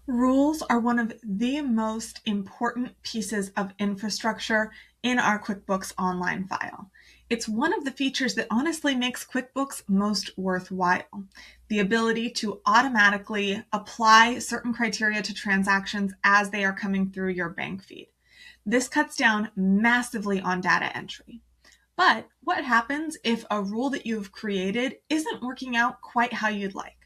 Rules are one of the most important pieces of infrastructure in our QuickBooks Online file. It's one of the features that honestly makes QuickBooks most worthwhile. The ability to automatically apply certain criteria to transactions as they are coming through your bank feed. This cuts down massively on data entry. But what happens if a rule that you've created isn't working out quite how you'd like?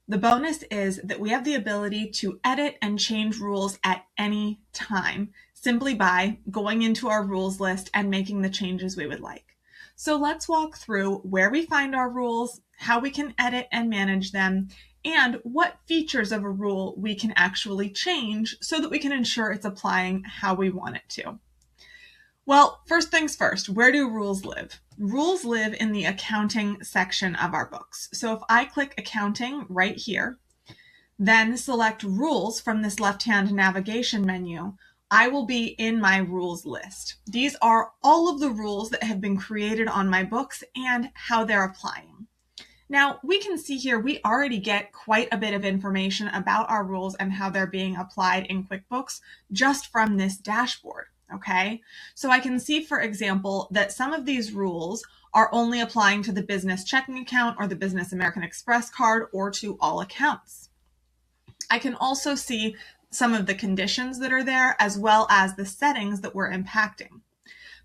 The bonus is that we have the ability to edit and change rules at any time, simply by going into our rules list and making the changes we would like. So let's walk through where we find our rules, how we can edit and manage them, and what features of a rule we can actually change so that we can ensure it's applying how we want it to. Well, first things first, where do rules live? Rules live in the accounting section of our books. So if I click accounting right here, then select rules from this left-hand navigation menu, I will be in my rules list. These are all of the rules that have been created on my books and how they're applying. Now we can see here we already get quite a bit of information about our rules and how they're being applied in QuickBooks just from this dashboard. Okay, so I can see, for example, that some of these rules are only applying to the business checking account or the business American Express card or to all accounts. I can also see some of the conditions that are there as well as the settings that we're impacting.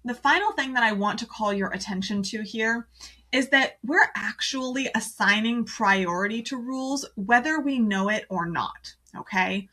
The final thing that I want to call your attention to here is that we're actually assigning priority to rules whether we know it or not, okay?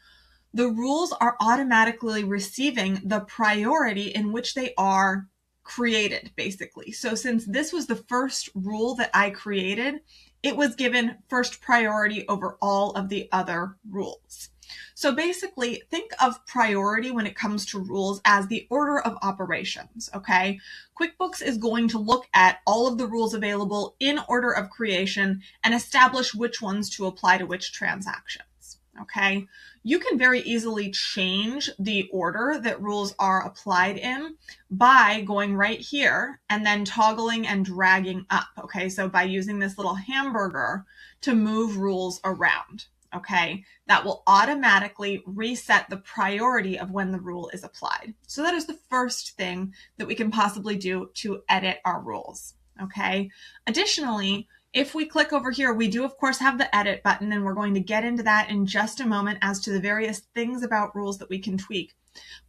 The rules are automatically receiving the priority in which they are created, basically. So since this was the first rule that I created, it was given first priority over all of the other rules. So basically, think of priority when it comes to rules as the order of operations, okay? QuickBooks is going to look at all of the rules available in order of creation and establish which ones to apply to which transactions, okay? You can very easily change the order that rules are applied in by going right here and then toggling and dragging up, okay? So by using this little hamburger to move rules around, okay? That will automatically reset the priority of when the rule is applied. So that is the first thing that we can possibly do to edit our rules, okay? Additionally, if we click over here, we do of course have the edit button, and we're going to get into that in just a moment as to the various things about rules that we can tweak.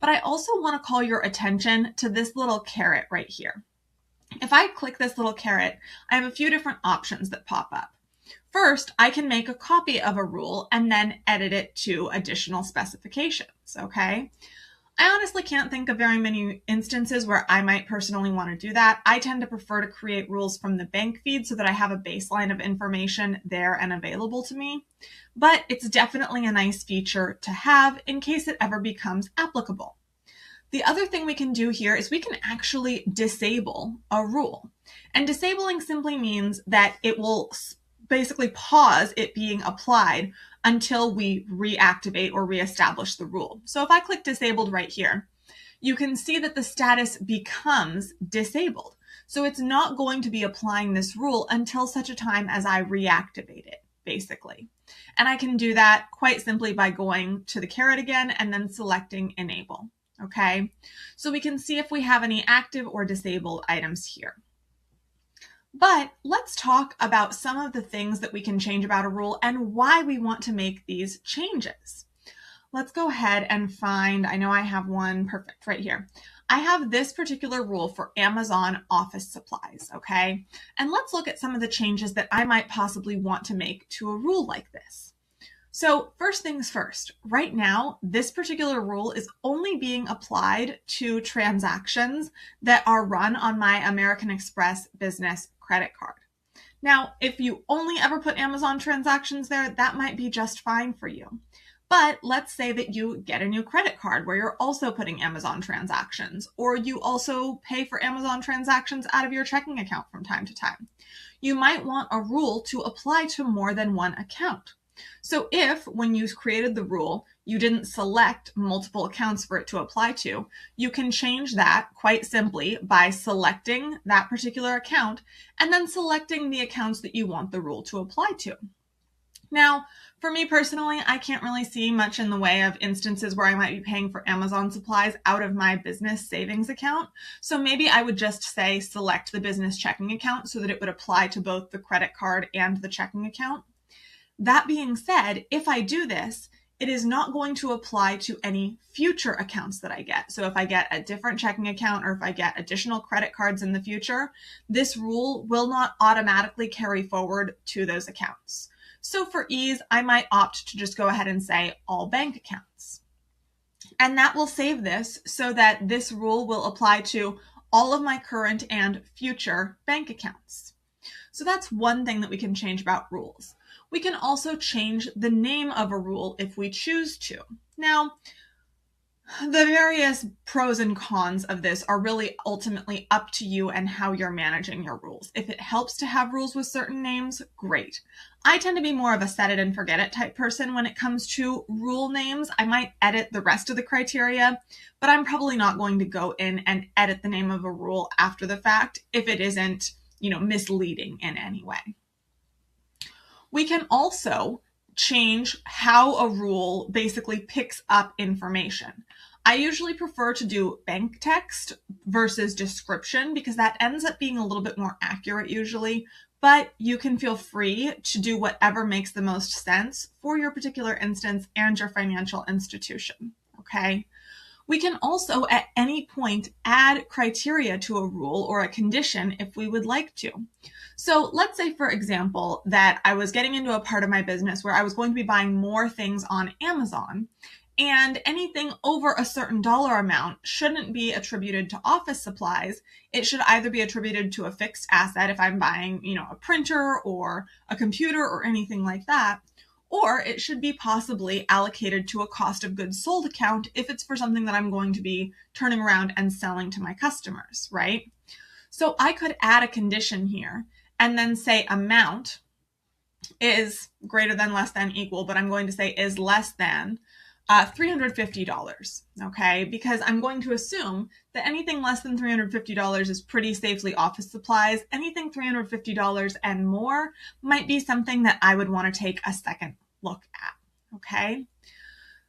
But I also want to call your attention to this little caret right here. If I click this little caret, I have a few different options that pop up. First, I can make a copy of a rule and then edit it to additional specifications, okay? I honestly can't think of very many instances where I might personally want to do that. I tend to prefer to create rules from the bank feed so that I have a baseline of information there and available to me. But it's definitely a nice feature to have in case it ever becomes applicable. The other thing we can do here is we can actually disable a rule. And disabling simply means that it will basically pause it being applied until we reactivate or reestablish the rule. So if I click disabled right here, you can see that the status becomes disabled. So it's not going to be applying this rule until such a time as I reactivate it, basically. And I can do that quite simply by going to the caret again and then selecting enable, okay? So we can see if we have any active or disabled items here. But let's talk about some of the things that we can change about a rule and why we want to make these changes. Let's go ahead and find, I know I have one perfect right here. I have this particular rule for Amazon office supplies, okay? And let's look at some of the changes that I might possibly want to make to a rule like this. So first things first, right now, this particular rule is only being applied to transactions that are run on my American Express business credit card. Now, if you only ever put Amazon transactions there, that might be just fine for you. But let's say that you get a new credit card where you're also putting Amazon transactions, or you also pay for Amazon transactions out of your checking account from time to time. You might want a rule to apply to more than one account. So if, when you created the rule, you didn't select multiple accounts for it to apply to, you can change that quite simply by selecting that particular account and then selecting the accounts that you want the rule to apply to. Now, for me personally, I can't really see much in the way of instances where I might be paying for Amazon supplies out of my business savings account. So maybe I would just say select the business checking account so that it would apply to both the credit card and the checking account. That being said, if I do this, it is not going to apply to any future accounts that I get. So if I get a different checking account or if I get additional credit cards in the future, this rule will not automatically carry forward to those accounts. So for ease, I might opt to just go ahead and say all bank accounts. And that will save this so that this rule will apply to all of my current and future bank accounts. So that's one thing that we can change about rules. We can also change the name of a rule if we choose to. Now, the various pros and cons of this are really ultimately up to you and how you're managing your rules. If it helps to have rules with certain names, great. I tend to be more of a set it and forget it type person when it comes to rule names. I might edit the rest of the criteria, but I'm probably not going to go in and edit the name of a rule after the fact if it isn't, misleading in any way. We can also change how a rule basically picks up information. I usually prefer to do bank text versus description because that ends up being a little bit more accurate usually, but you can feel free to do whatever makes the most sense for your particular instance and your financial institution, okay? We can also at any point add criteria to a rule or a condition if we would like to. So let's say, for example, that I was getting into a part of my business where I was going to be buying more things on Amazon, and anything over a certain dollar amount shouldn't be attributed to office supplies. It should either be attributed to a fixed asset if I'm buying, a printer or a computer or anything like that, or it should be possibly allocated to a cost of goods sold account if it's for something that I'm going to be turning around and selling to my customers, right? So I could add a condition here and then say amount is greater than, less than, equal, but I'm going to say is less than $350, okay? Because I'm going to assume that anything less than $350 is pretty safely office supplies. Anything $350 and more might be something that I would want to take a second look at, okay?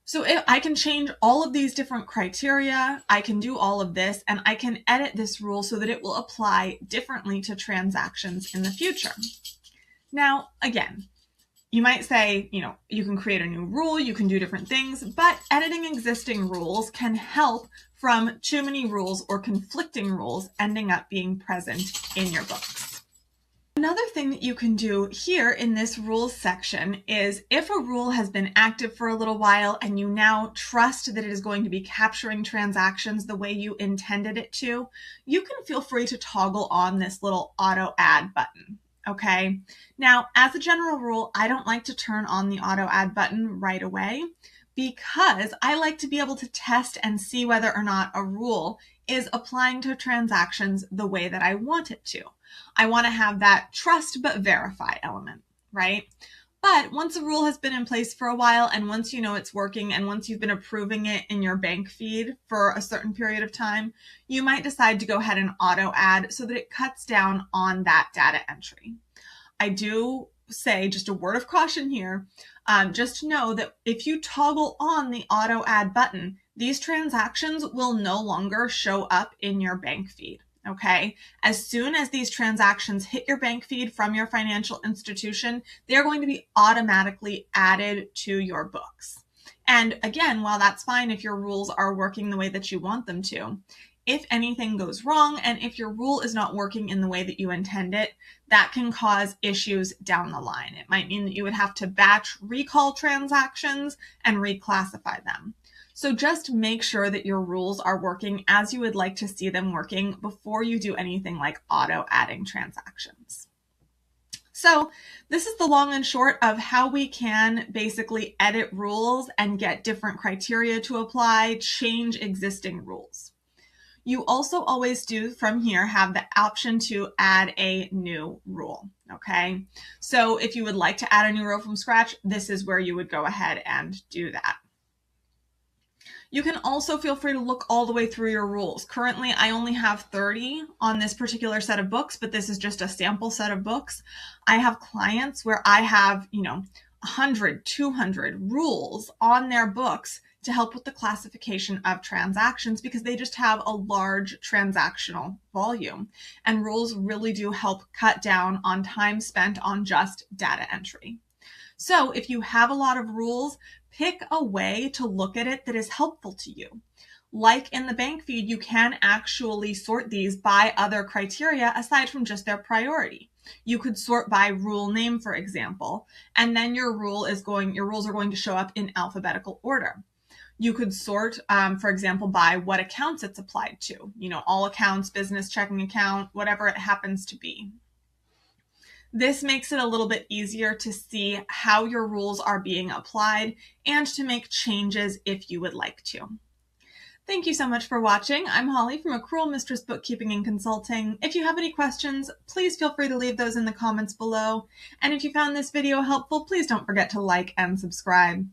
So if I can change all of these different criteria, I can do all of this, and I can edit this rule so that it will apply differently to transactions in the future. Now, again, you might say, you can create a new rule, you can do different things, but editing existing rules can help from too many rules or conflicting rules ending up being present in your books. Another thing that you can do here in this rules section is if a rule has been active for a little while and you now trust that it is going to be capturing transactions the way you intended it to, you can feel free to toggle on this little auto add button. Okay, now as a general rule, I don't like to turn on the auto add button right away because I like to be able to test and see whether or not a rule is applying to transactions the way that I want it to. I want to have that trust but verify element, right? But once a rule has been in place for a while and once you know it's working and once you've been approving it in your bank feed for a certain period of time, you might decide to go ahead and auto add so that it cuts down on that data entry. I do say just a word of caution here. Just know that if you toggle on the auto add button, these transactions will no longer show up in your bank feed. Okay. As soon as these transactions hit your bank feed from your financial institution, they're going to be automatically added to your books. And again, while that's fine if your rules are working the way that you want them to, if anything goes wrong and if your rule is not working in the way that you intend it, that can cause issues down the line. It might mean that you would have to batch recall transactions and reclassify them. So just make sure that your rules are working as you would like to see them working before you do anything like auto adding transactions. So this is the long and short of how we can basically edit rules and get different criteria to apply, change existing rules. You also always do from here have the option to add a new rule, okay? So if you would like to add a new rule from scratch, this is where you would go ahead and do that. You can also feel free to look all the way through your rules. Currently, I only have 30 on this particular set of books, but this is just a sample set of books. I have clients where I have, 100, 200 rules on their books to help with the classification of transactions because they just have a large transactional volume. And rules really do help cut down on time spent on just data entry. So if you have a lot of rules, pick a way to look at it that is helpful to you. Like in the bank feed, you can actually sort these by other criteria aside from just their priority. You could sort by rule name, for example, and then your rules are going to show up in alphabetical order. You could sort, for example, by what accounts it's applied to, all accounts, business checking account, whatever it happens to be. This makes it a little bit easier to see how your rules are being applied and to make changes if you would like to. Thank you so much for watching. I'm Holly from Accrual Mistress Bookkeeping and Consulting. If you have any questions, please feel free to leave those in the comments below. And if you found this video helpful, please don't forget to like and subscribe.